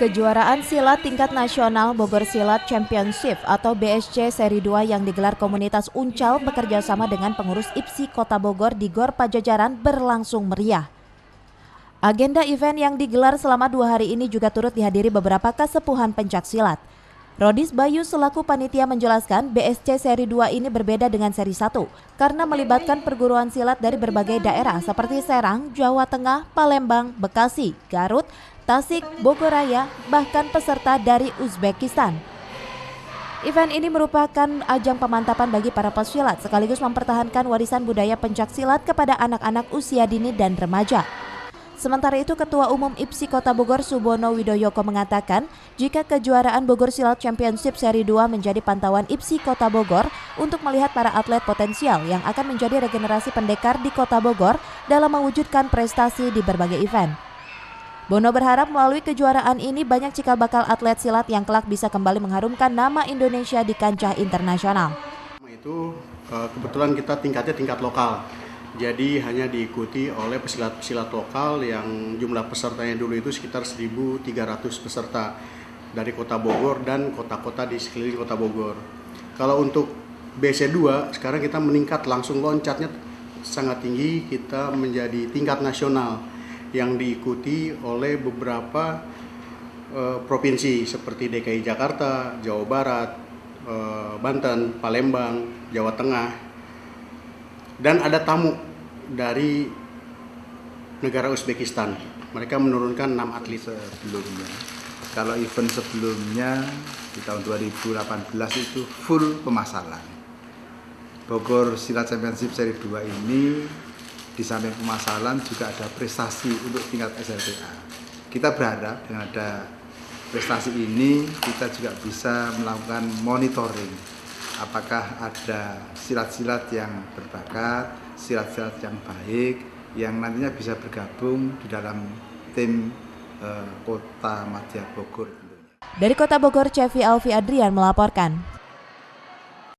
Kejuaraan silat tingkat nasional Bogor Silat Championship atau BSC Seri 2 yang digelar komunitas Uncal bekerja sama dengan pengurus IPSI Kota Bogor di Gor Pajajaran berlangsung meriah. Agenda event yang digelar selama 2 hari ini juga turut dihadiri beberapa kasepuhan pencak silat. Rodis Bayu selaku panitia menjelaskan BSC Seri 2 ini berbeda dengan Seri 1 karena melibatkan perguruan silat dari berbagai daerah seperti Serang, Jawa Tengah, Palembang, Bekasi, Garut, Tasik, Bogor Raya, bahkan peserta dari Uzbekistan. Event ini merupakan ajang pemantapan bagi para pesilat sekaligus mempertahankan warisan budaya pencak silat kepada anak-anak usia dini dan remaja. Sementara itu, Ketua Umum IPSI Kota Bogor Subono Widoyoko mengatakan jika kejuaraan Bogor Silat Championship Seri 2 menjadi pantauan IPSI Kota Bogor untuk melihat para atlet potensial yang akan menjadi regenerasi pendekar di Kota Bogor dalam mewujudkan prestasi di berbagai event. Bono berharap melalui kejuaraan ini banyak cikal bakal atlet silat yang kelak bisa kembali mengharumkan nama Indonesia di kancah internasional. Itu kebetulan kita tingkatnya tingkat lokal, jadi hanya diikuti oleh pesilat-pesilat lokal yang jumlah pesertanya dulu itu sekitar 1.300 peserta dari Kota Bogor dan kota-kota di sekeliling Kota Bogor. Kalau untuk BC2 sekarang kita meningkat, langsung loncatnya sangat tinggi, kita menjadi tingkat nasional yang diikuti oleh beberapa provinsi seperti DKI Jakarta, Jawa Barat, Banten, Palembang, Jawa Tengah, dan ada tamu dari negara Uzbekistan. Mereka menurunkan 6 atlet sebelumnya. Kalau event sebelumnya di tahun 2018 itu full pemasaran. Bogor Silat Championship Seri 2 ini di samping pemasaran juga ada prestasi untuk tingkat SLTA. Kita berharap dengan ada prestasi ini kita juga bisa melakukan monitoring apakah ada silat-silat yang berbakat, silat-silat yang baik yang nantinya bisa bergabung di dalam tim Kota Madya Bogor. Dari Kota Bogor, Cevi Alfi Adrian melaporkan.